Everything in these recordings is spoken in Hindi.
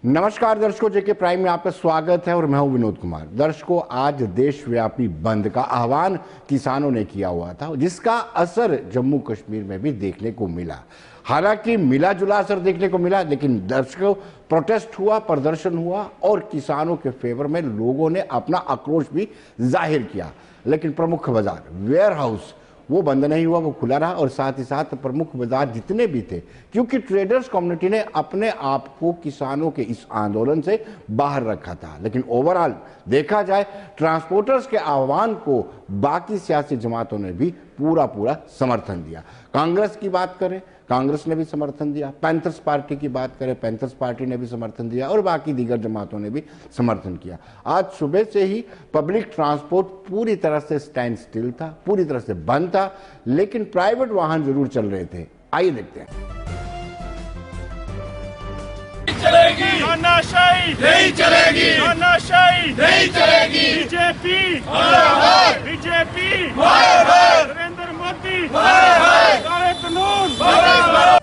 नमस्कार दर्शकों, जेके प्राइम में आपका स्वागत है और मैं हूं विनोद कुमार। दर्शकों, आज देशव्यापी बंद का आह्वान किसानों ने किया हुआ था, जिसका असर जम्मू कश्मीर में भी देखने को मिला। हालांकि मिला जुला असर देखने को मिला, लेकिन दर्शकों प्रोटेस्ट हुआ, प्रदर्शन हुआ और किसानों के फेवर में लोगों ने अपना आक्रोश भी जाहिर किया। लेकिन प्रमुख बाजार वेयर हाउस वो बंद नहीं हुआ, वो खुला रहा। और साथ ही साथ प्रमुख बाजार जितने भी थे, क्योंकि ट्रेडर्स कम्युनिटी ने अपने आप को किसानों के इस आंदोलन से बाहर रखा था। लेकिन ओवरऑल देखा जाए, ट्रांसपोर्टर्स के आह्वान को बाकी सियासी जमातों ने भी पूरा समर्थन दिया। कांग्रेस की बात करें, कांग्रेस ने भी समर्थन दिया। पैंथर्स पार्टी की बात करें, पैंथर्स पार्टी ने भी समर्थन दिया और बाकी दीगर जमातों ने भी समर्थन किया। आज सुबह से ही पब्लिक ट्रांसपोर्ट पूरी तरह से स्टैंड स्टिल था, पूरी तरह से बंद था, लेकिन प्राइवेट वाहन जरूर चल रहे थे। आइए देखते हैं। चलेगी तानाशाही नहीं चलेगी, तानाशाही नहीं चलेगी। बीजेपी मुर्दाबाद, बीजेपी मुर्दाबाद, नरेंद्र मोदी मुर्दाबाद, काले कानून मुर्दाबाद।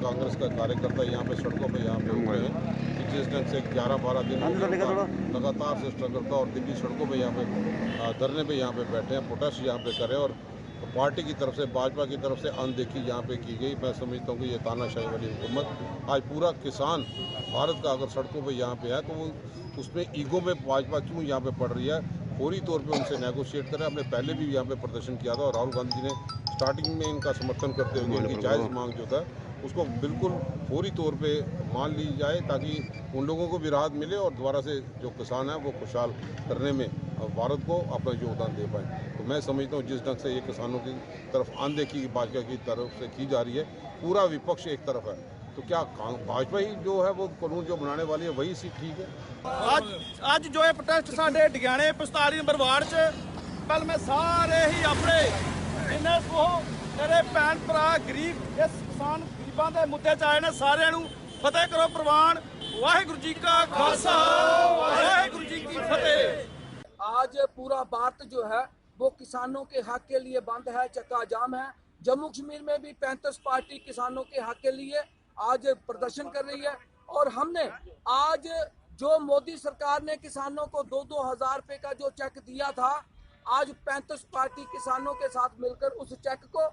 कांग्रेस का कार्यकर्ता यहाँ पे सड़कों पे उतरे हैं कि जिस ढंग से 11-12 दिन लगातार से स्ट्रगल था और दिल्ली सड़कों पे यहाँ पे धरने पे यहाँ पे बैठे हैं, प्रोटेस्ट यहाँ पे करें और पार्टी की तरफ से, भाजपा की तरफ से अनदेखी यहाँ पे की गई। मैं समझता हूँ कि ये तानाशाही वाली हुकूमत, आज पूरा किसान भारत का अगर सड़कों पे यहाँ पे है तो वो उसमें ईगो में भाजपा क्यों यहाँ पे पड़ रही है, फौरी तौर पे उनसे नेगोशिएट करें। हमने पहले भी यहाँ पे प्रदर्शन किया था और राहुल गांधी जी ने स्टार्टिंग में इनका समर्थन करते हुए इनकी जायज़ मांग जो था उसको बिल्कुल फौरी तौर पे मान ली जाए, ताकि उन लोगों को भी राहत मिले और दोबारा से जो किसान है वो खुशहाल करने में भारत को अपना योगदान दे पाए। तो मैं समझता हूँ जिस ढंग से ये किसानों की तरफ अनदेखी भाजपा की तरफ से की जा रही है, पूरा विपक्ष एक तरफ है, तो क्या भाजपा ही जो है वो कानून जो बनाने वाली है वही सीट ठीक है। आज जो है प्रोटेस्ट साडे डिगाने 45 नंबर वार्ड च कल मैं सारे ही अपने इन्हें को मेरे भैन भरा गरीब इस किसान गरीबां दे मुद्दे च आए ने, सारे फतेह करो प्रवान। वाहिगुरू जी का खालसा, वाहिगुरू जी की फतेह। आज पूरा भारत जो है वो किसानों के हक के लिए बंद है, चक्का जाम है। जम्मू कश्मीर में भी पैंथर्स पार्टी किसानों के हक के लिए आज प्रदर्शन कर रही है। और हमने आज जो मोदी सरकार ने किसानों को 2-2 हजार रुपए का जो चेक दिया था, आज पैंथर्स पार्टी किसानों के साथ मिलकर उस चेक को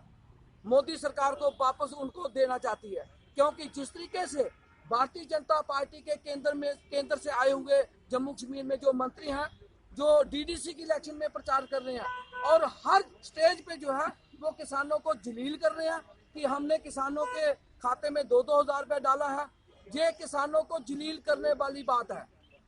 मोदी सरकार को वापस उनको देना चाहती है। क्योंकि जिस तरीके से भारतीय जनता पार्टी के केंद्र से आए हुए जम्मू कश्मीर में जो मंत्री हैं, जो डीडीसी की इलेक्शन में प्रचार कर रहे हैं और हर स्टेज पे जो है वो किसानों को जलील कर रहे हैं कि हमने किसानों के खाते में 2-2 हजार रुपये डाला है, ये किसानों को जलील करने वाली बात है।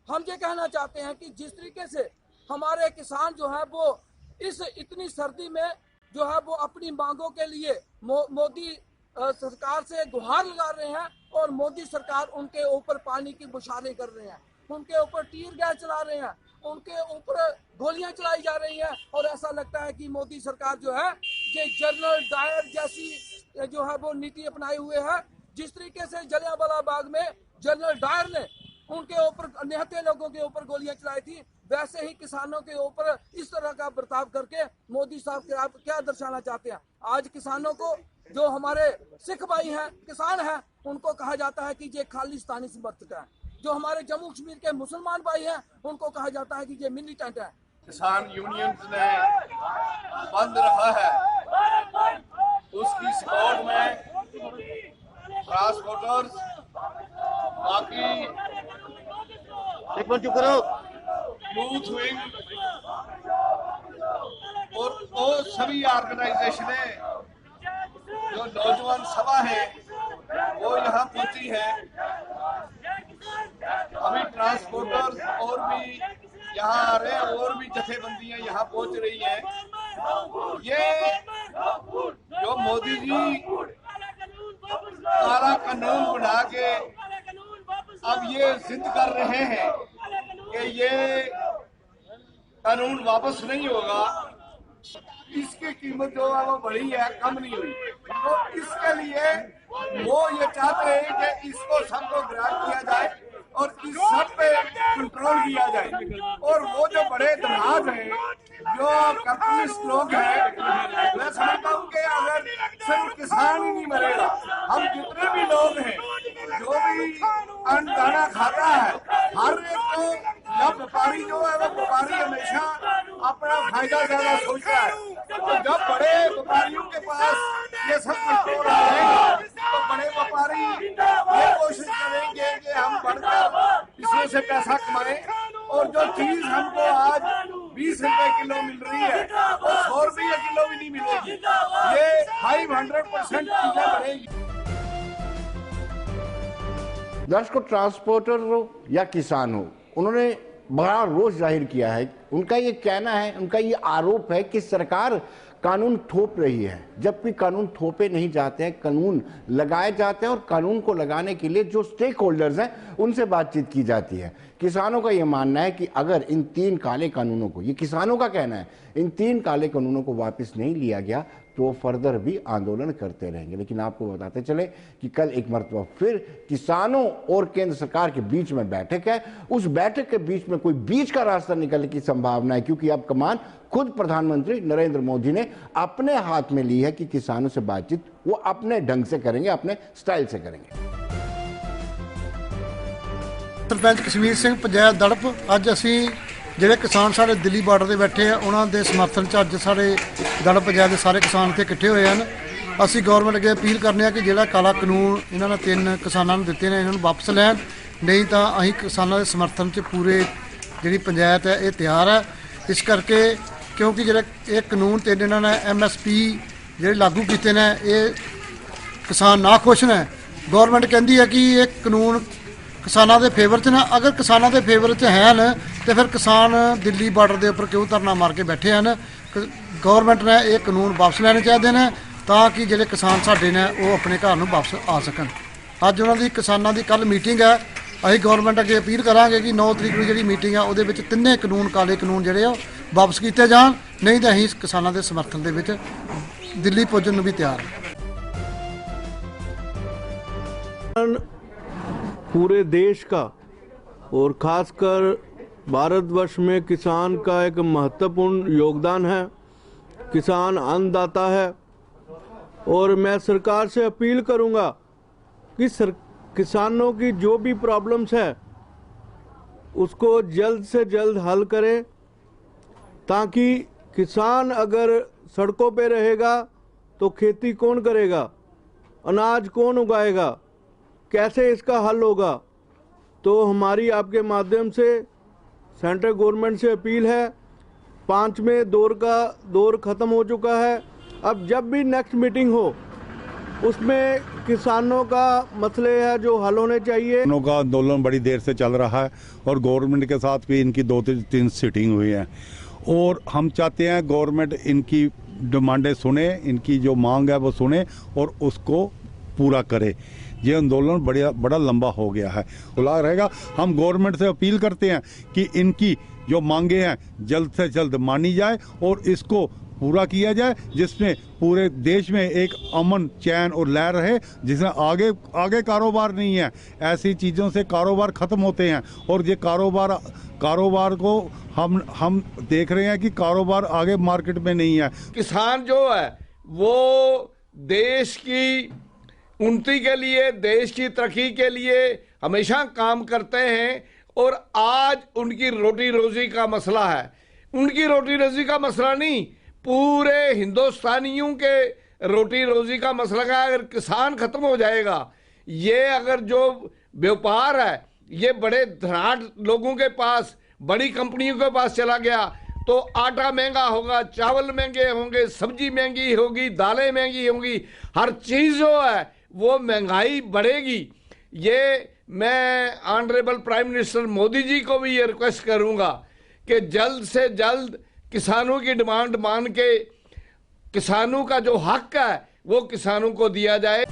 हम ये कहना चाहते हैं कि जिस तरीके से हमारे किसान जो है वो इस इतनी सर्दी में जो है वो अपनी मांगों के लिए मोदी सरकार से गुहार लगा रहे हैं और मोदी सरकार उनके ऊपर पानी की बुछारें कर रहे हैं, उनके ऊपर टीयर गैस चला रहे हैं, उनके ऊपर गोलियां चलाई जा रही हैं। और ऐसा लगता है कि मोदी सरकार जो है ये जनरल डायर जैसी जो है वो नीति अपनाए हुए है। जिस तरीके से जलियांवाला बाग में जनरल डायर ने उनके ऊपर निहत्थे लोगों के ऊपर गोलियां चलाई थी, वैसे ही किसानों के ऊपर इस तरह का बर्ताव करके मोदी साहब क्या दर्शाना चाहते हैं। आज किसानों को, जो हमारे सिख भाई हैं, किसान हैं, उनको कहा जाता है कि ये खालिस्तानी समर्थक है। जो हमारे जम्मू कश्मीर के मुसलमान भाई हैं, उनको कहा जाता है कि ये मिलिटेंट है। किसान यूनियंस ने बंद रखा है, उसकी सपोर्ट में ट्रांसपोर्टर्स, बाकी यूथ विंग और वो सभी ऑर्गेनाइजेशनें जो नौजवान सभा है वो यहाँ पहुंची है। अभी ट्रांसपोर्टर्स और भी यहाँ आ रहे हैं, और भी जथेबंदियां यहाँ पहुंच रही हैं। ये जो मोदी जी काला कानून बना के अब ये जिद कर रहे हैं कि ये कानून वापस नहीं होगा, इसकी कीमत जो है वो बढ़ी है, कम नहीं हुई। तो इसके लिए वो ये चाहते हैं कि इसको सबको ग्रांट किया जाए और इस सब पे कंट्रोल किया जाए। और वो जो बड़े दलाल हैं, जो कैपिटलिस्ट लोग हैं, मैं समझता हूँ कि अगर सिर्फ किसान ही नहीं मरेगा, हम जितने भी लोग हैं जो भी अन्न दाना खाता है, हर एक को जब व्यापारी जो है वो व्यापारी हमेशा अपना फायदा ज्यादा सोचता है। तो जब बड़े व्यापारियों के पास ये सब कंट्रोल आ जाएगा तो बड़े व्यापारी ये कोशिश करेंगे कि हम बढ़कर इसमें से पैसा कमाएं, और जो चीज हमको आज 20 रुपए किलो मिल रही है वो 100 रुपये किलो भी नहीं मिलेगी। ये 500% चीजें बढ़ेगी। दर्शकों, ट्रांसपोर्टर हो या किसान हो, उन्होंने बड़ा रोष जाहिर किया है। उनका ये कहना है, उनका ये आरोप है कि सरकार कानून थोप रही है, जबकि कानून थोपे नहीं जाते हैं, कानून लगाए जाते हैं और कानून को लगाने के लिए जो स्टेक होल्डर्स हैं उनसे बातचीत की जाती है। किसानों का ये मानना है कि अगर इन 3 काले कानूनों को, ये किसानों का कहना है, इन 3 काले कानूनों को वापस नहीं लिया गया तो फर्दर भी आंदोलन करते रहेंगे। लेकिन आपको बताते चले कि कल एक मरतबा फिर किसानों और केंद्र सरकार के बीच में बैठक है। उस बैठक के बीच में कोई बीच का रास्ता निकलने की संभावना है, क्योंकि अब कमान खुद प्रधानमंत्री नरेंद्र मोदी ने अपने हाथ में ली है कि किसानों से बातचीत वो अपने ढंग से करेंगे, अपने स्टाइल से करेंगे। सरपंच कश्मीर सिंह पंचायत दड़प, अज असी ਜਿਹੜੇ किसान साढ़े दिल्ली बार्डर ਦੇ बैठे ਆ ਉਹਨਾਂ ਦੇ ਸਮਰਥਨ 'ਚ ਅੱਜ ਸਾਡੇ ਦੜਪ ਪੰਚਾਇਤ ਦੇ ਸਾਰੇ ਕਿਸਾਨ ਇੱਥੇ ਇਕੱਠੇ ਹੋਏ ਹਨ। ਅਸੀਂ ਗਵਰਨਮੈਂਟ ਅੱਗੇ ਅਪੀਲ ਕਰਨੇ ਆ ਕਿ ਜਿਹੜਾ ਕਾਲਾ ਕਾਨੂੰਨ ਇਹਨਾਂ ਨੇ 3 ਕਿਸਾਨਾਂ ਨੂੰ ਦਿੱਤੇ ਨੇ ਇਹਨਾਂ ਨੂੰ ਵਾਪਸ ਲੈਣ, ਨਹੀਂ ਤਾਂ ਅਸੀਂ ਕਿਸਾਨਾਂ ਦੇ ਸਮਰਥਨ 'ਚ ਪੂਰੇ ਜਿਹੜੀ ਪੰਚਾਇਤ ਹੈ ਇਹ ਤਿਆਰ ਹੈ। ਇਸ ਕਰਕੇ ਕਿਉਂਕਿ ਜਿਹੜਾ ਇਹ ਕਾਨੂੰਨ 3 ਇਹਨਾਂ ਨੇ MSP ਜਿਹੜੇ ਲਾਗੂ ਕੀਤੇ ਨੇ ਇਹ ਕਿਸਾਨ ਨਾ ਖੁਸ਼ ਨੇ। ਗਵਰਨਮੈਂਟ ਕਹਿੰਦੀ ਹੈ ਕਿ ਇਹ ਕਾਨੂੰਨ किसानों के फेवर च ना, अगर किसानों के फेवर च हैं तो फिर किसान दिल्ली बार्डर के उपर क्यों धरना मार के बैठे हैं। गवर्नमेंट ने यह कानून वापस लैने चाहिए हैं ताकि जो किसान साढ़े ने वो अपने घर में वापस आ सकन। अज उन्होंने किसानों की कल मीटिंग है, अभी गवर्नमेंट अगे अपील करांगे कि 9 तरीक को जी मीटिंग है वो 3 कानून काले कानून जोड़े वापस किए जान, नहीं तो अं किसानों के समर्थन के दिल्ली पुजन भी तैयार है। पूरे देश का और ख़ासकर भारतवर्ष में किसान का एक महत्वपूर्ण योगदान है। किसान अन्नदाता है और मैं सरकार से अपील करूंगा कि किसानों की जो भी प्रॉब्लम्स है उसको जल्द से जल्द हल करें, ताकि किसान अगर सड़कों पे रहेगा तो खेती कौन करेगा, अनाज कौन उगाएगा, कैसे इसका हल होगा। तो हमारी आपके माध्यम से सेंट्रल गवर्नमेंट से अपील है, 5वें दौर ख़त्म हो चुका है। अब जब भी नेक्स्ट मीटिंग हो उसमें किसानों का मसले है जो हल होने चाहिए। किसानों का आंदोलन बड़ी देर से चल रहा है और गवर्नमेंट के साथ भी इनकी 2-3 सीटिंग हुई है और हम चाहते हैं गवर्नमेंट इनकी डिमांडें सुने, इनकी जो मांग है वो सुने और उसको पूरा करे। ये आंदोलन बड़ा लंबा हो गया है, खुला रहेगा। हम गवर्नमेंट से अपील करते हैं कि इनकी जो मांगे हैं जल्द से जल्द मानी जाए और इसको पूरा किया जाए, जिसमें पूरे देश में एक अमन चैन और लहर रहे, जिसमें आगे कारोबार नहीं है। ऐसी चीज़ों से कारोबार ख़त्म होते हैं और ये कारोबार को हम देख रहे हैं कि कारोबार आगे मार्केट में नहीं है। किसान जो है वो देश की उन्नति के लिए, देश की तरक्की के लिए हमेशा काम करते हैं और आज उनकी रोटी रोजी का मसला है। उनकी रोटी रोजी का मसला नहीं, पूरे हिंदुस्तानियों के रोटी रोजी का मसला का। अगर किसान खत्म हो जाएगा, ये अगर जो व्यापार है ये बड़े धनाढ़ लोगों के पास, बड़ी कंपनियों के पास चला गया तो आटा महंगा होगा, चावल महंगे होंगे, सब्जी महंगी होगी, दालें महंगी होंगी, हर चीज़ जो है वो महंगाई बढ़ेगी। ये मैं honourable prime minister Modi ji को भी ये रिक्वेस्ट करूंगा कि जल्द से जल्द किसानों की डिमांड मान के किसानों का जो हक है वो किसानों को दिया जाए।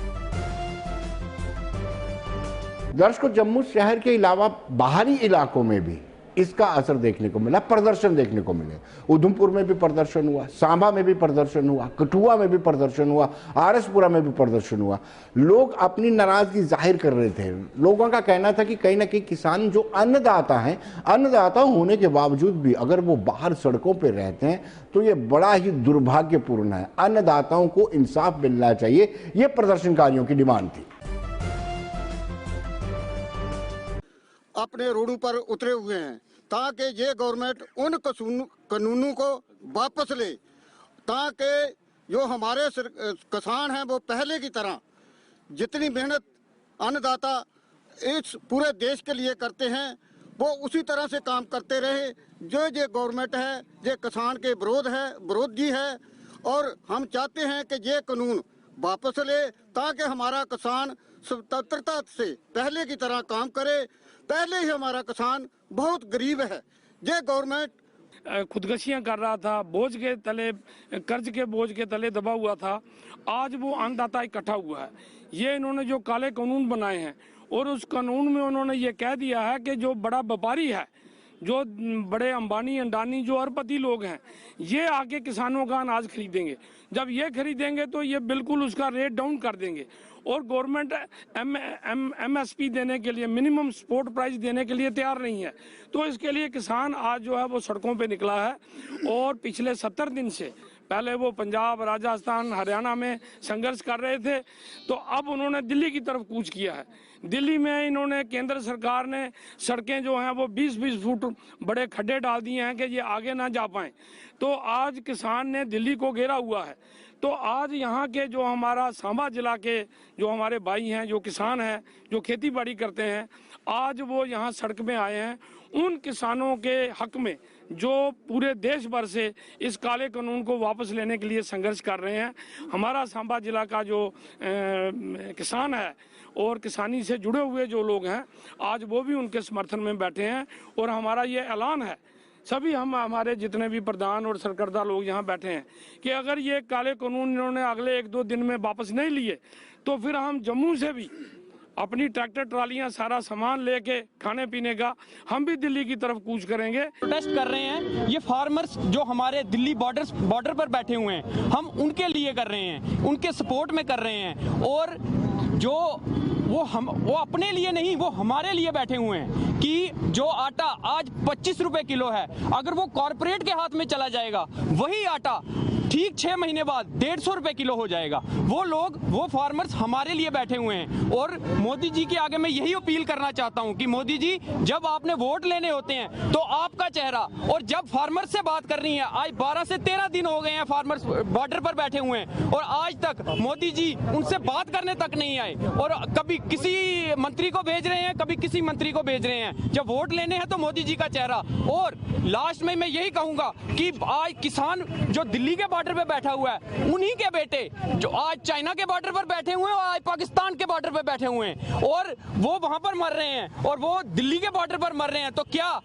दर्शकों, जम्मू शहर के अलावा बाहरी इलाकों में भी इसका असर देखने को मिला, प्रदर्शन देखने को मिले। उधमपुर में भी प्रदर्शन हुआ, सांबा में भी प्रदर्शन हुआ, कठुआ में भी प्रदर्शन हुआ, आरएसपुरा में भी प्रदर्शन हुआ। लोग अपनी नाराजगी जाहिर कर रहे थे। लोगों का कहना था कि कहीं ना कहीं किसान जो अन्नदाता हैं, अन्नदाता होने के बावजूद भी अगर वो बाहर सड़कों पर रहते हैं तो ये बड़ा ही दुर्भाग्यपूर्ण है। अन्नदाताओं को इंसाफ मिलना चाहिए, ये प्रदर्शनकारियों की डिमांड थी। अपने रोडों पर उतरे हुए हैं ताकि ये गवर्नमेंट उन कानूनों को वापस ले, ताकि जो हमारे किसान हैं वो पहले की तरह जितनी मेहनत अन्नदाता इस पूरे देश के लिए करते हैं वो उसी तरह से काम करते रहे। जो ये गवर्नमेंट है ये किसान के विरोधी है और हम चाहते हैं कि ये कानून वापस ले ताकि हमारा किसान स्वतंत्रता से पहले की तरह काम करे। पहले ही हमारा किसान बहुत गरीब है, ये गवर्नमेंट खुदकशियां कर रहा था, बोझ के तले, कर्ज के बोझ के तले दबा हुआ था। आज वो अन्नदाता इकट्ठा हुआ है। ये इन्होंने जो काले कानून बनाए हैं और उस कानून में उन्होंने ये कह दिया है कि जो बड़ा व्यापारी है, जो बड़े अंबानी अंडानी जो अरबपति लोग हैं, ये आके किसानों का अनाज खरीदेंगे। जब ये खरीदेंगे तो ये बिल्कुल उसका रेट डाउन कर देंगे और गवर्नमेंट MSP देने के लिए, मिनिमम सपोर्ट प्राइस देने के लिए तैयार नहीं है। तो इसके लिए किसान आज जो है वो सड़कों पे निकला है और पिछले 70 दिन से पहले वो पंजाब, राजस्थान, हरियाणा में संघर्ष कर रहे थे, तो अब उन्होंने दिल्ली की तरफ कूच किया है। दिल्ली में इन्होंने, केंद्र सरकार ने सड़कें जो हैं वो 20-20 फुट बड़े खड्डे डाल दिए हैं कि ये आगे ना जा पाएं। तो आज किसान ने दिल्ली को घेरा हुआ है। तो आज यहाँ के जो हमारा सांबा जिला के जो हमारे भाई हैं, जो किसान हैं, जो खेती बाड़ी करते हैं, आज वो यहाँ सड़क में आए हैं उन किसानों के हक में जो पूरे देश भर से इस काले कानून को वापस लेने के लिए संघर्ष कर रहे हैं। हमारा सांबा जिला का जो किसान है और किसानी से जुड़े हुए जो लोग हैं, आज वो भी उनके समर्थन में बैठे हैं। और हमारा ये ऐलान है, सभी हमारे जितने भी प्रधान और सरकर्ता लोग यहाँ बैठे हैं, कि अगर ये काले कानून इन्होंने अगले 1-2 दिन में वापस नहीं लिए तो फिर हम जम्मू से भी अपनी ट्रैक्टर ट्रालियां, सारा सामान लेके, खाने पीने का, हम भी दिल्ली की तरफ कूच करेंगे। प्रोटेस्ट कर रहे हैं ये फार्मर्स जो हमारे दिल्ली बॉर्डर पर बैठे हुए हैं, हम उनके लिए कर रहे हैं, उनके सपोर्ट में कर रहे हैं। और जो वो अपने लिए नहीं, वो हमारे लिए बैठे हुए हैं कि जो आटा आज 25 रुपए किलो है, अगर वो कॉर्पोरेट के हाथ में चला जाएगा, वही आटा ठीक 6 महीने बाद 150 रुपए किलो हो जाएगा। वो फार्मर्स हमारे लिए बैठे हुए हैं। और मोदी जी के आगे मैं यही अपील करना चाहता हूं कि मोदी जी, जब आपने वोट लेने होते हैं तो आपका चेहरा, और जब फार्मर्स से बात करनी है, आज 12 से 13 दिन हो गए हैं फार्मर्स बॉर्डर पर बैठे हुए हैं और आज तक मोदी जी उनसे बात करने तक नहीं आए। और कभी किसी मंत्री को भेज रहे हैं, कभी किसी मंत्री को भेज रहे हैं। जब वोट लेने हैं तो मोदी जी का चेहरा। और लास्ट में मैं यही कहूंगा कि आज किसान जो दिल्ली के बॉर्डर पे बैठा हुआ है, उन्हीं के बेटे जो आज चाइना के बॉर्डर पर बैठे हुए हैं और आज पाकिस्तान के बॉर्डर पर बैठे हुए हैं, और वो वहां पर मर रहे हैं और वो दिल्ली के बॉर्डर पर मर रहे हैं। तो क्या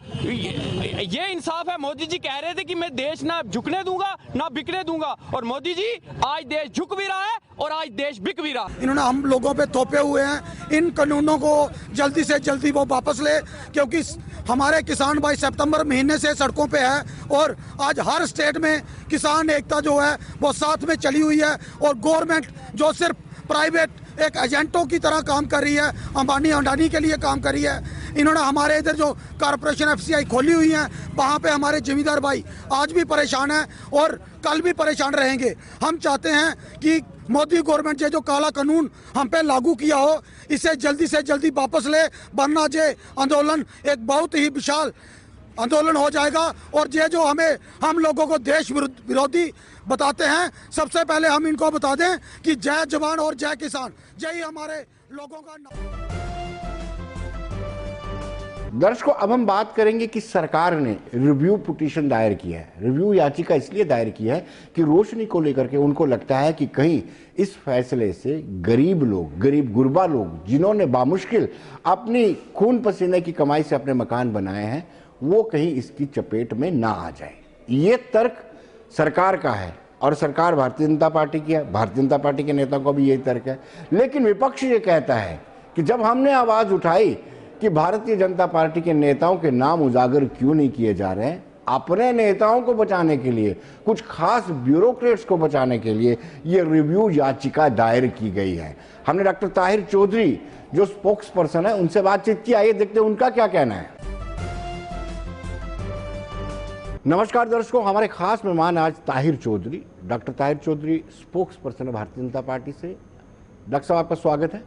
ये इंसाफ है? मोदी जी कह रहे थे कि मैं देश ना झुकने दूंगा ना बिकने दूंगा, और मोदी जी आज देश झुक भी रहा है और आज देश बिक भी रहा। इन्होंने हम लोगों पे थोपे हुए हैं। इन कानूनों को जल्दी से जल्दी वो वापस ले, क्योंकि हमारे किसान भाई सितंबर महीने से सड़कों पे है और आज हर स्टेट में किसान एकता जो है वो साथ में चली हुई है। और गवर्नमेंट जो सिर्फ प्राइवेट एक एजेंटों की तरह काम कर रही है, अंबानी अंडानी के लिए काम कर रही है। इन्होंने हमारे इधर जो कारपोरेशन FCI खोली हुई है, वहाँ पे हमारे जमींदार भाई आज भी परेशान हैं और कल भी परेशान रहेंगे। हम चाहते हैं कि मोदी गवर्नमेंट जो काला कानून हम पे लागू किया हो, इसे जल्दी से जल्दी वापस ले, वरना ये आंदोलन एक बहुत ही विशाल आंदोलन हो जाएगा। और ये जो हम लोगों को देश विरोधी बताते हैं, सबसे पहले हम इनको बता दें कि जय जवान और जय किसान, यही हमारे लोगों का नाम। दर्शकों, अब हम बात करेंगे कि सरकार ने रिव्यू पिटीशन दायर किया है। रिव्यू याचिका इसलिए दायर की है कि रोशनी को लेकर के उनको लगता है कि कहीं इस फैसले से गरीब लोग, गरीब गुरबा लोग, जिन्होंने बामुश्किल अपनी खून पसीने की कमाई से अपने मकान बनाए हैं, वो कहीं इसकी चपेट में ना आ जाए। ये तर्क सरकार का है और सरकार भारतीय जनता पार्टी की है। भारतीय जनता पार्टी के नेताओं का भी यही तर्क है। लेकिन विपक्ष ये कहता है कि जब हमने आवाज उठाई कि भारतीय जनता पार्टी के नेताओं के नाम उजागर क्यों नहीं किए जा रहे हैं, अपने नेताओं को बचाने के लिए, कुछ खास ब्यूरोक्रेट्स को बचाने के लिए ये रिव्यू याचिका दायर की गई है। हमने डॉक्टर ताहिर चौधरी जो स्पोक्स पर्सन है उनसे बातचीत की। आइए देखते हैं उनका क्या कहना है। नमस्कार दर्शकों, हमारे खास मेहमान आज Tahir Chaudhary, doctor Tahir Chaudhary spokesperson है भारतीय जनता पार्टी से। डॉक्टर साहब आपका स्वागत है।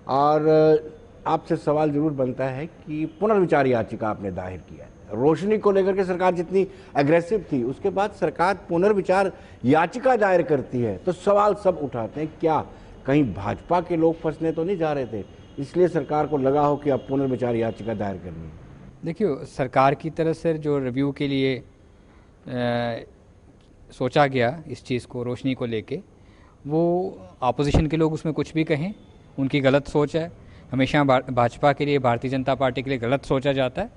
और आपसे सवाल जरूर बनता है कि पुनर्विचार याचिका आपने दायर किया है, रोशनी को लेकर के सरकार जितनी एग्रेसिव थी, उसके बाद सरकार पुनर्विचार याचिका दायर करती है तो सवाल सब उठाते हैं, क्या कहीं भाजपा के लोग फंसने तो नहीं जा रहे थे, इसलिए सरकार को लगा हो कि अब पुनर्विचार याचिका दायर करनी है? देखिए, सरकार की तरफ से जो रिव्यू के लिए सोचा गया इस चीज़ को, रोशनी को लेके, वो अपोजिशन के लोग उसमें कुछ भी कहें, उनकी गलत सोच है। हमेशा भाजपा के लिए, भारतीय जनता पार्टी के लिए गलत सोचा जाता है।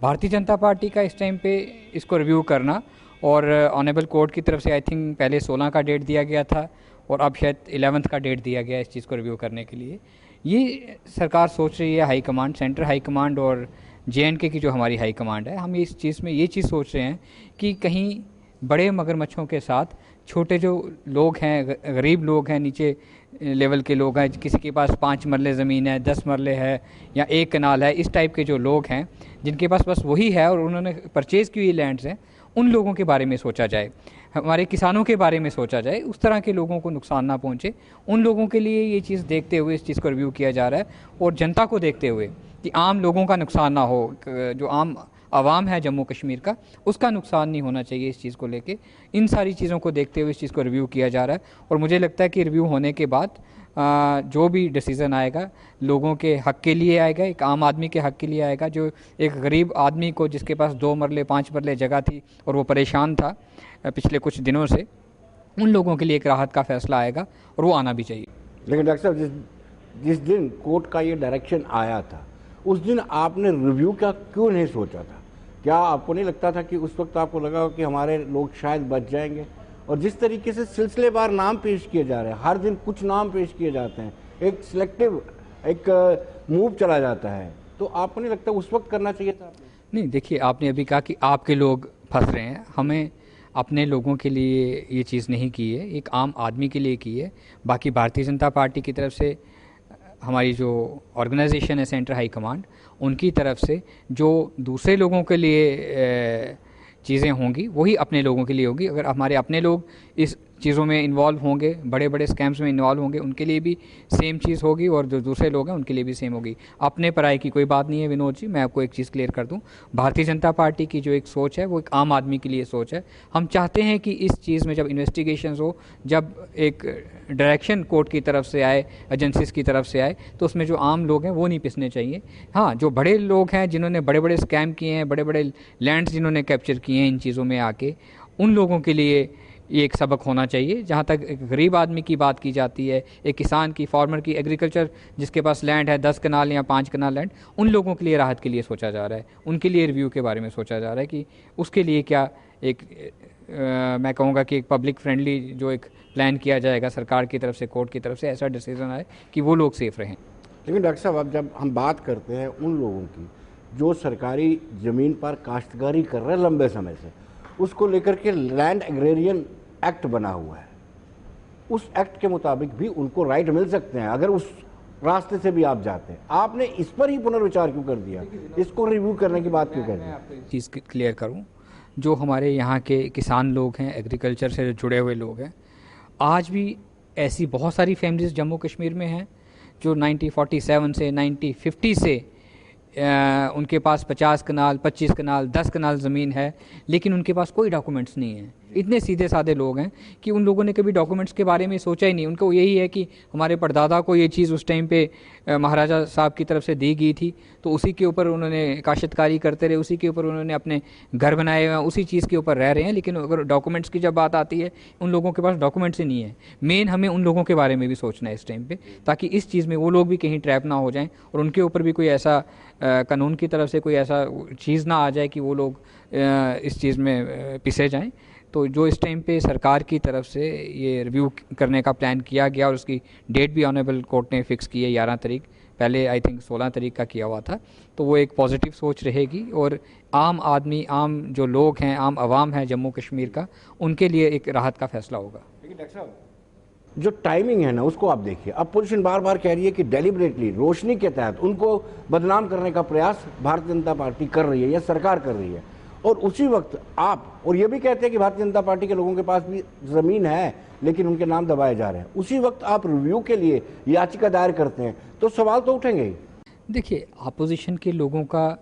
भारतीय जनता पार्टी का इस टाइम पे इसको रिव्यू करना, और ऑनरेबल कोर्ट की तरफ से आई थिंक पहले 16 का डेट दिया गया था और अब शायद 11th का डेट दिया गया इस चीज़ को रिव्यू करने के लिए। ये सरकार सोच रही है, high command, central high command और JNK की जो हमारी हाई कमांड है, हम इस चीज़ में ये चीज़ सोच रहे हैं कि कहीं बड़े मगरमच्छों के साथ छोटे जो लोग हैं, गरीब लोग हैं, नीचे लेवल के लोग हैं, किसी के पास 5 मरले ज़मीन है, 10 मरले है या 1 कनाल है, इस टाइप के जो लोग हैं जिनके पास बस वही है और उन्होंने परचेज़ की हुई लैंड्स हैं, उन लोगों के बारे में सोचा जाए, हमारे किसानों के बारे में सोचा जाए, उस तरह के लोगों को नुकसान ना पहुँचे, उन लोगों के लिए ये चीज़ देखते हुए इस चीज़ को रिव्यू किया जा रहा है। और जनता को देखते हुए कि आम लोगों का नुकसान ना हो, जो आम आवाम है जम्मू कश्मीर का, उसका नुकसान नहीं होना चाहिए, इस चीज़ को लेके इन सारी चीज़ों को देखते हुए इस चीज़ को रिव्यू किया जा रहा है। और मुझे लगता है कि रिव्यू होने के बाद जो भी डिसीज़न आएगा लोगों के हक़ के लिए आएगा, एक आम आदमी के हक़ के लिए आएगा, जो एक गरीब आदमी को जिसके पास 2 मरले 5 मरले जगह थी और वो परेशान था पिछले कुछ दिनों से, उन लोगों के लिए एक राहत का फैसला आएगा और वो आना भी चाहिए। लेकिन डॉक्टर साहब, जिस दिन कोर्ट का ये डायरेक्शन आया था उस दिन आपने रिव्यू का क्यों नहीं सोचा था? क्या आपको नहीं लगता था कि उस वक्त आपको लगा कि हमारे लोग शायद बच जाएंगे? और जिस तरीके से सिलसिलेवार नाम पेश किए जा रहे हैं, हर दिन कुछ नाम पेश किए जाते हैं, एक सिलेक्टिव एक मूव चला जाता है, तो आपको नहीं लगता उस वक्त करना चाहिए था? नहीं, देखिए, आपने अभी कहा कि आपके लोग फंस रहे हैं, हमें अपने लोगों के लिए ये चीज़ नहीं की है, एक आम आदमी के लिए की है। बाकी भारतीय जनता पार्टी की तरफ से हमारी जो ऑर्गेनाइजेशन है सेंट्रल हाई कमांड, उनकी तरफ से जो दूसरे लोगों के लिए चीज़ें होंगी वही अपने लोगों के लिए होगी। अगर हमारे अपने लोग इस चीज़ों में इन्वॉल्व होंगे, बड़े बड़े स्कैम्स में इन्वॉल्व होंगे, उनके लिए भी सेम चीज़ होगी और जो दूसरे लोग हैं उनके लिए भी सेम होगी। अपने पराये की कोई बात नहीं है विनोद जी। मैं आपको एक चीज़ क्लियर कर दूं, भारतीय जनता पार्टी की जो एक सोच है वो एक आम आदमी के लिए सोच है। हम चाहते हैं कि इस चीज़ में जब इन्वेस्टिगेशन हो, जब एक डायरेक्शन कोर्ट की तरफ से आए, एजेंसीज़ की तरफ से आए, तो उसमें जो आम लोग हैं वो नहीं पिसने चाहिए। हाँ, जो बड़े लोग हैं जिन्होंने बड़े बड़े स्कैम किए हैं, बड़े बड़े लैंड्स जिन्होंने कैप्चर किए हैं इन चीज़ों में आके, उन लोगों के लिए ये एक सबक होना चाहिए। जहाँ तक एक गरीब आदमी की बात की जाती है, एक किसान की, फार्मर की, एग्रीकल्चर जिसके पास लैंड है 10 कनाल या 5 कनाल लैंड, उन लोगों के लिए राहत के लिए सोचा जा रहा है, उनके लिए रिव्यू के बारे में सोचा जा रहा है कि उसके लिए क्या एक मैं कहूँगा कि एक पब्लिक फ्रेंडली जो एक प्लान किया जाएगा सरकार की तरफ से, कोर्ट की तरफ से, ऐसा डिसीजन आए कि वो लोग सेफ रहें। लेकिन डॉक्टर साहब, अब जब हम बात करते हैं उन लोगों की जो सरकारी ज़मीन पर काश्तकारी कर रहे हैं लंबे समय से, उसको लेकर के लैंड एग्रेरियन एक्ट बना हुआ है, उस एक्ट के मुताबिक भी उनको राइट मिल सकते हैं अगर उस रास्ते से भी आप जाते हैं। आपने इस पर ही पुनर्विचार क्यों कर दिया? इसको रिव्यू करने की बात क्यों कर दी? चीज़ क्लियर करूं, जो हमारे यहाँ के किसान लोग हैं, एग्रीकल्चर से जुड़े हुए लोग हैं, आज भी ऐसी बहुत सारी फैमिलीज जम्मू कश्मीर में हैं जो 1947 से 1950 से उनके पास 50 कनाल, 25 कनाल, 10 कनाल ज़मीन है, लेकिन उनके पास कोई डॉक्यूमेंट्स नहीं है। इतने सीधे साधे लोग हैं कि उन लोगों ने कभी डॉक्यूमेंट्स के बारे में सोचा ही नहीं। उनको यही है कि हमारे परदादा को ये चीज़ उस टाइम पे महाराजा साहब की तरफ से दी गई थी, तो उसी के ऊपर उन्होंने काश्तकारी करते रहे, उसी के ऊपर उन्होंने अपने घर बनाए हुए हैं, उसी चीज़ के ऊपर रह रहे हैं। लेकिन अगर डॉक्यूमेंट्स की जब बात आती है, उन लोगों के पास डॉक्यूमेंट्स ही नहीं है। मेन हमें उन लोगों के बारे में भी सोचना है इस टाइम पर, ताकि इस चीज़ में वो लोग भी कहीं ट्रैप ना हो जाएँ और उनके ऊपर भी कोई ऐसा कानून की तरफ से कोई ऐसा चीज़ ना आ जाए कि वो लोग इस चीज़ में पिसे जाएं। तो जो इस टाइम पे सरकार की तरफ से ये रिव्यू करने का प्लान किया गया और उसकी डेट भी ऑनरेबल कोर्ट ने फिक्स की है 11 तारीख, पहले आई थिंक 16 तारीख का किया हुआ था, तो वो एक पॉजिटिव सोच रहेगी और आम आदमी, आम जो लोग हैं, आम आवाम है जम्मू कश्मीर का, उनके लिए एक राहत का फैसला होगा। लेकिन डॉक्टर साहब, जो टाइमिंग है ना उसको आप देखिए। अब पोजीशन बार बार कह रही है कि डेलिबरेटली रोशनी के तहत उनको बदनाम करने का प्रयास भारतीय जनता पार्टी कर रही है या सरकार कर रही है, और उसी वक्त आप और ये भी कहते हैं कि भारतीय जनता पार्टी के लोगों के पास भी ज़मीन है लेकिन उनके नाम दबाए जा रहे हैं। उसी वक्त आप रिव्यू के लिए याचिका दायर करते हैं, तो सवाल तो उठेंगे ही। देखिए, अपोजिशन के लोगों का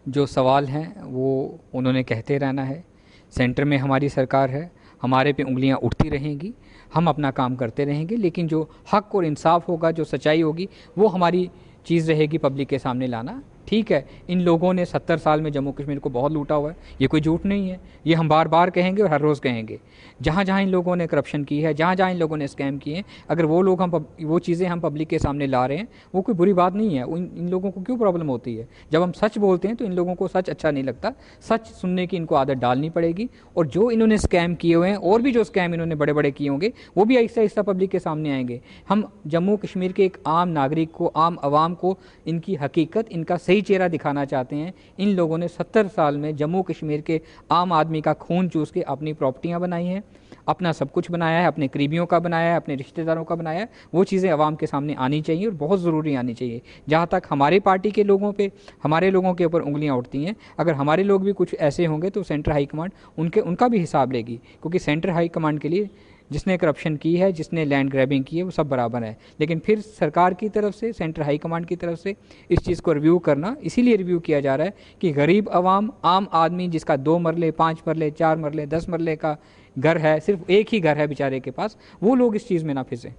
जो सवाल है वो उन्होंने कहते रहना है। सेंटर में हमारी सरकार है, हमारे पे उंगलियां उठती रहेंगी, हम अपना काम करते रहेंगे, लेकिन जो हक और इंसाफ होगा, जो सच्चाई होगी, वो हमारी चीज़ रहेगी पब्लिक के सामने लाना। ठीक है, इन लोगों ने 70 साल में जम्मू कश्मीर को बहुत लूटा हुआ है, ये कोई झूठ नहीं है, ये हम बार बार कहेंगे और हर रोज़ कहेंगे। जहाँ जहाँ इन लोगों ने करप्शन की है, जहाँ जहाँ इन लोगों ने स्कैम किए हैं, अगर वो चीज़ें हम पब्लिक के सामने ला रहे हैं, वो कोई बुरी बात नहीं है। इन लोगों को क्यों प्रॉब्लम होती है? जब हम सच बोलते हैं तो इन लोगों को सच अच्छा नहीं लगता। सच सुनने की इनको आदत डालनी पड़ेगी, और जो इन्होंने स्कैम किए हुए हैं और भी जो स्कैम इन्होंने बड़े बड़े किए होंगे, वो भी आहिस्ता आहिस्ता पब्लिक के सामने आएंगे। हम जम्मू कश्मीर के एक आम नागरिक को, आम आवाम को इनकी हकीकत, इनका सही चेहरा दिखाना चाहते हैं। इन लोगों ने 70 साल में जम्मू कश्मीर के आम आदमी का खून चूस के अपनी प्रॉपर्टियां बनाई हैं, अपना सब कुछ बनाया है, अपने करीबियों का बनाया है, अपने रिश्तेदारों का बनाया है। वो चीज़ें आवाम के सामने आनी चाहिए और बहुत ज़रूरी आनी चाहिए। जहाँ तक हमारे पार्टी के लोगों पे, हमारे लोगों के ऊपर उंगलियां उठती हैं, अगर हमारे लोग भी कुछ ऐसे होंगे तो सेंटर हाई कमांड उनका भी हिसाब लेगी, क्योंकि सेंटर हाई कमांड के लिए जिसने करप्शन की है, जिसने लैंड ग्रैबिंग की है, वो सब बराबर है। लेकिन फिर सरकार की तरफ से, सेंटर हाई कमांड की तरफ से इस चीज़ को रिव्यू करना इसीलिए रिव्यू किया जा रहा है कि गरीब आवाम, आम आदमी जिसका 2 मरले, 5 मरले, 4 मरले, 10 मरले का घर है, सिर्फ एक ही घर है बेचारे के पास, वो लोग इस चीज़ में ना फंसे।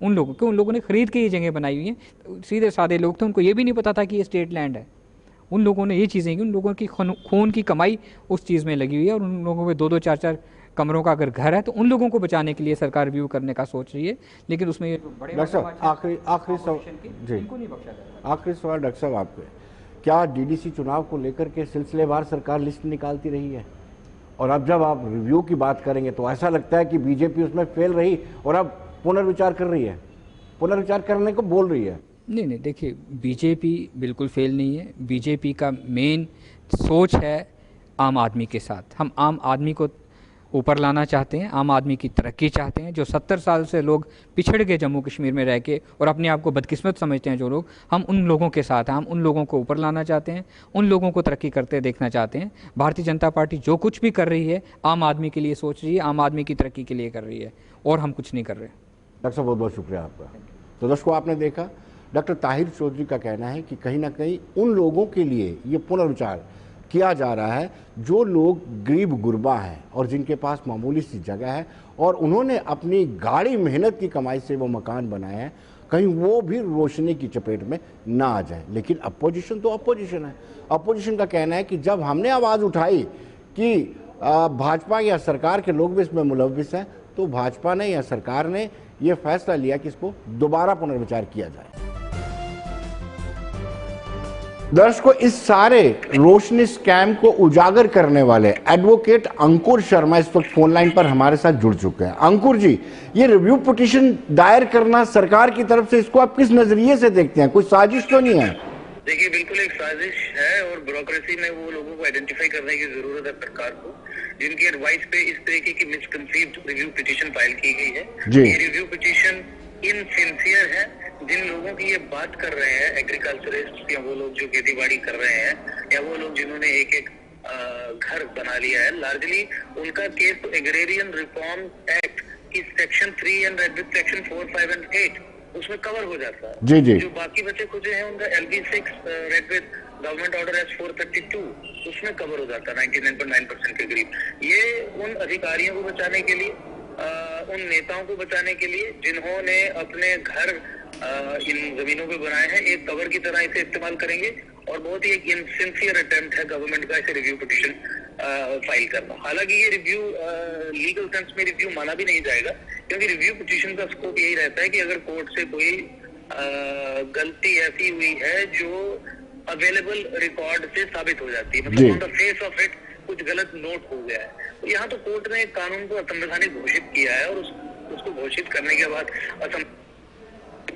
उन लोगों ने खरीद के ये जगह बनाई हुई हैं। सीधे साधे लोग थे, उनको ये भी नहीं पता था कि ये स्टेट लैंड है। उन लोगों ने ये चीज़ें की, उन लोगों की खून की कमाई उस चीज़ में लगी हुई है, और उन लोगों के 2-2, 4-4 कमरों का अगर घर है तो उन लोगों को बचाने के लिए सरकार रिव्यू करने का सोच रही है। लेकिन उसमें ये बड़े आखिरी सवाल डॉक्टर साहब आपके, क्या डीडीसी चुनाव को लेकर के सिलसिलेवार सरकार लिस्ट निकालती रही है? और अब जब आप रिव्यू की बात करेंगे तो ऐसा लगता है कि बीजेपी उसमें फेल रही और अब पुनर्विचार कर रही है, पुनर्विचार करने को बोल रही है। नहीं, देखिए, बीजेपी बिल्कुल फेल नहीं है। बीजेपी का मेन सोच है आम आदमी के साथ। हम आम आदमी को ऊपर लाना चाहते हैं, आम आदमी की तरक्की चाहते हैं। जो 70 साल से लोग पिछड़ गए जम्मू कश्मीर में रह के और अपने आप को बदकिस्मत समझते हैं जो लोग, हम उन लोगों के साथ हैं। हम उन लोगों को ऊपर लाना चाहते हैं, उन लोगों को तरक्की करते देखना चाहते हैं। भारतीय जनता पार्टी जो कुछ भी कर रही है आम आदमी के लिए सोच रही है, आम आदमी की तरक्की के लिए कर रही है, और हम कुछ नहीं कर रहे। डॉक्टर साहब बहुत बहुत शुक्रिया आपका। तो दर्शकों, आपने देखा डॉक्टर ताहिर चौधरी का कहना है कि कहीं ना कहीं उन लोगों के लिए ये पुनर्विचार किया जा रहा है जो लोग गरीब गुरबा हैं और जिनके पास मामूली सी जगह है और उन्होंने अपनी गाढ़ी मेहनत की कमाई से वो मकान बनाए हैं, कहीं वो भी रोशनी की चपेट में ना आ जाए। लेकिन अपोजिशन तो अपोजिशन है। अपोजिशन का कहना है कि जब हमने आवाज़ उठाई कि भाजपा या सरकार के लोग भी इसमें मुलविस हैं, तो भाजपा ने या सरकार ने ये फैसला लिया कि इसको दोबारा पुनर्विचार किया जाए। दर्शकों, इस सारे रोशनी स्कैम को उजागर करने वाले एडवोकेट अंकुर शर्मा इस वक्त फोन लाइन पर हमारे साथ जुड़ चुके हैं। अंकुर जी, ये रिव्यू पिटीशन दायर करना सरकार की तरफ से, इसको आप किस नजरिए से देखते हैं? कोई साजिश तो नहीं है? देखिए, बिल्कुल एक साजिश है और ब्यूरोक्रेसी में वो लोगों को आइडेंटिफाई करने की जरूरत है सरकार को, जिनकी एडवाइस पे इस तरीके की मिसकंसीव्ड रिव्यू पिटीशन फाइल की गई है। ये रिव्यू पिटीशन इनसिंसियर है। जिन लोगों की ये बात कर रहे हैं, एग्रीकल्चरिस्ट या वो लोग जो खेती बाड़ी कर रहे हैं, या वो लोग जिन्होंने एक एक घर बना लिया है, लार्जली उनका केस तो एग्रेरियन रिफॉर्म एक्ट की सेक्शन 3 एंड सेक्शन 4, 5 एंड 8 उसमें कवर हो जाता है। जी। जो बाकी बचे खुचे हैं उनका LB6 read with government order S432 उसमें कवर हो जाता है 99.9% के करीब। ये उन अधिकारियों को बचाने के लिए, उन नेताओं को बचाने के लिए जिन्होंने अपने घर इन जमीनों पे बनाए हैं, एक कवर की तरह इसे इस्तेमाल करेंगे। और बहुत ही एक इनसिंसियर अटेम्प्ट है गवर्नमेंट का इसे रिव्यू पिटीशन फाइल करना। हालांकि ये रिव्यू लीगल सेंस में रिव्यू माना भी नहीं जाएगा, क्योंकि रिव्यू पिटीशन का स्कोप यही रहता है कि अगर कोर्ट से कोई गलती ऐसी हुई है जो अवेलेबल रिकॉर्ड से साबित हो जाती है, मतलब on the face of it कुछ गलत नोट हो गया है। तो यहाँ तो कोर्ट ने कानून को असंवैधानिक घोषित किया है और उसको घोषित करने के बाद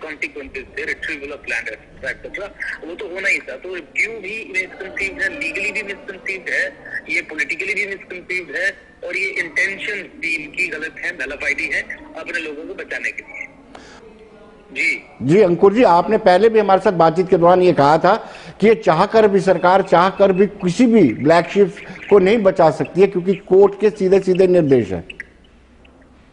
कॉन्सिक्वेंसेस थे, रिट्रीवल ऑफ लैंड एक्सेट्रा, वो तो होना ही था। तो रिव्यू भी मिसकंसीव्ड है, लीगली भी मिसकंसीव्ड है, ये पॉलिटिकली भी मिसकंसीव्ड है, और ये इंटेंशन भी इनकी गलत है, नलाफाइडी है अपने लोगों को बचाने के लिए। जी अंकुर जी, आपने पहले भी हमारे साथ बातचीत के दौरान ये कहा था कि ये चाहकर भी सरकार चाहकर भी किसी भी ब्लैक शिप को नहीं बचा सकती है, क्योंकि कोर्ट के सीधे सीधे निर्देश है।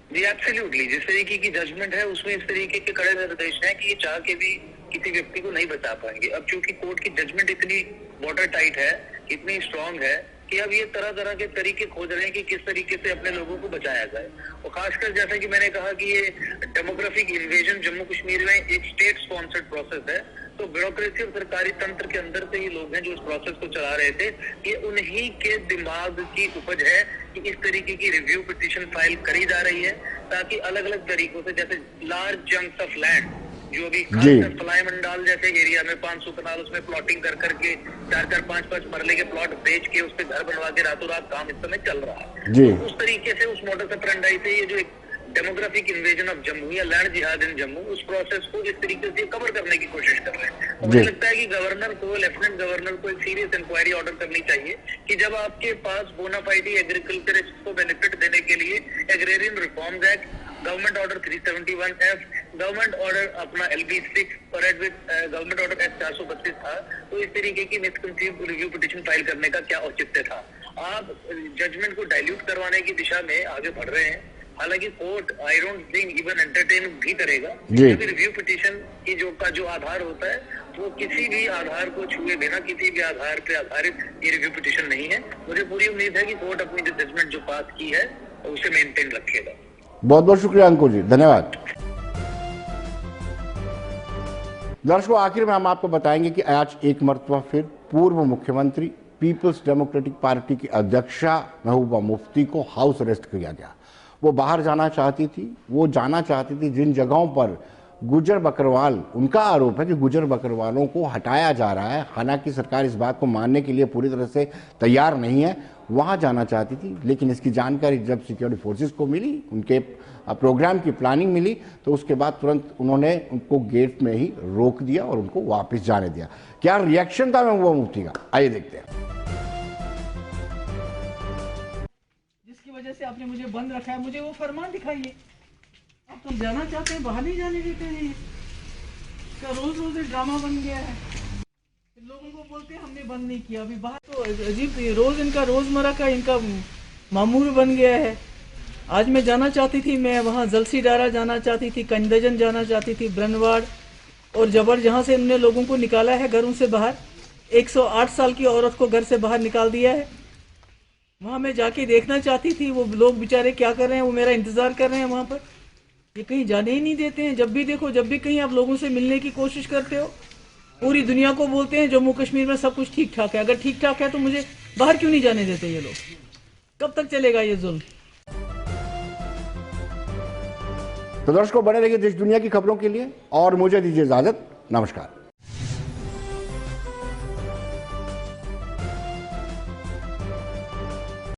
जी एब्सोल्युटली, जिस तरीके की जजमेंट है उसमें इस तरीके के कड़े निर्देश हैं कि ये चाह के भी किसी व्यक्ति को नहीं बचा पाएंगे। अब चूंकि कोर्ट की जजमेंट इतनी बॉर्डर टाइट है, इतनी स्ट्रांग है कि अब ये तरह तरह के तरीके खोज रहे हैं कि किस तरीके से अपने लोगों को बचाया जाए। और खासकर जैसा कि मैंने कहा कि ये डेमोग्राफिक इन्वेजन जम्मू कश्मीर में एक स्टेट स्पॉन्सर्ड प्रोसेस है, तो ब्यूरोक्रेसी और सरकारी तंत्र के अंदर से ये लोग हैं जो इस प्रोसेस को चला रहे थे। ये उन्हीं के दिमाग की उपज है कि इस तरीके की रिव्यू पिटीशन फाइल करी जा रही है ताकि अलग अलग तरीकों से, जैसे लार्ज चंक्स ऑफ लैंड जो अभी खासकर फ्लाई मंडाल जैसे एरिया में 500 कनाल उसमें प्लॉटिंग कर करके 4-4, 5-5 मरले के प्लॉट बेच के उस पे घर बनवा के रातों रात काम इस समय चल रहा है। तो उस तरीके से उस मॉडल से फ्रेंडाई से ये जो एक डेमोग्राफिक इन्वेजन ऑफ जम्मू या लैंड जिहाद इन जम्मू, उस प्रोसेस को इस तरीके से कवर करने की कोशिश कर रहे हैं। मुझे लगता है कि गवर्नर को, लेफ्टिनेंट गवर्नर को एक सीरियस इंक्वायरी ऑर्डर करनी चाहिए कि जब आपके पास बोनाफाइड एग्रीकल्चरिस्ट को बेनिफिट देने के लिए agrarian reforms act, government order 371F, government order अपना LB6 parade with government order S 432 था, तो इस तरीके की मिसकंसीव रिव्यू पिटीशन फाइल करने का क्या औचित्य था? आप जजमेंट को डाइल्यूट करवाने की दिशा में आगे बढ़ रहे हैं। हालांकि court I don't think even entertain भी करेगा, क्योंकि रिव्यू पिटीशन की जो आधार होता है वो किसी भी आधार को छुए बिना, किसी भी आधार पे आधारित ये रिव्यू पिटीशन नहीं है। मुझे पूरी उम्मीद है कि कोर्ट अपनी जो जजमेंट जो पास की है उसे मेंटेन रखेगा। बहुत बहुत शुक्रिया अंकुर जी, धन्यवाद। दर्शकों, आखिर में हम आपको बताएंगे कि आज एक मर्तबा फिर पूर्व मुख्यमंत्री पीपल्स डेमोक्रेटिक पार्टी की अध्यक्षा महबूबा मुफ्ती को हाउस अरेस्ट किया गया। वो बाहर जाना चाहती थी, वो जाना चाहती थी जिन जगहों पर गुजर बकरवाल, उनका आरोप है कि गुजर बकरवालों को हटाया जा रहा है, हालांकि सरकार इस बात को मानने के लिए पूरी तरह से तैयार नहीं है, वहाँ जाना चाहती थी। लेकिन इसकी जानकारी जब सिक्योरिटी फोर्सेस को मिली, उनके प्रोग्राम की प्लानिंग मिली, तो उसके बाद तुरंत उन्होंने उनको गेट में ही रोक दिया और उनको वापस जाने दिया। क्या रिएक्शन था महबूबा मुफ्ती का, आइए देखते हैं। जिसकी वजह से आपने मुझे बंद रखा है, मुझे वो फरमान दिखाइए। आप तुम जाना चाहते हैं, बाहर नहीं जाने देते हैं। इसका रोज रोज ड्रामा बन गया है। लोगों को बोलते हैं हमने बंद नहीं किया, अभी बाहर तो अजीब, रोज इनका रोजमर्रा का इनका मामूल बन गया है। आज मैं जाना चाहती थी, मैं वहाँ जलसी डारा जाना चाहती थी, कंदजन जाना चाहती थी, ब्रनवाड़ और जबर, जहाँ से इन्होंने लोगों को निकाला है घरों से बाहर। 108 साल की औरत को घर से बाहर निकाल दिया है। वहाँ मैं जाके देखना चाहती थी वो लोग बेचारे क्या कर रहे हैं, वो मेरा इंतजार कर रहे हैं वहाँ पर। ये कहीं जाने ही नहीं देते हैं। जब भी देखो, जब भी कहीं आप लोगों से मिलने की कोशिश करते हो, पूरी दुनिया को बोलते हैं जम्मू कश्मीर में सब कुछ ठीक ठाक है। अगर ठीक ठाक है तो मुझे बाहर क्यों नहीं जाने देते ये लोग? कब तक चलेगा ये जुल्म? तो दर्शकों, बने रहिए देश दुनिया की खबरों के लिए और मुझे दीजिए इजाजत। नमस्कार।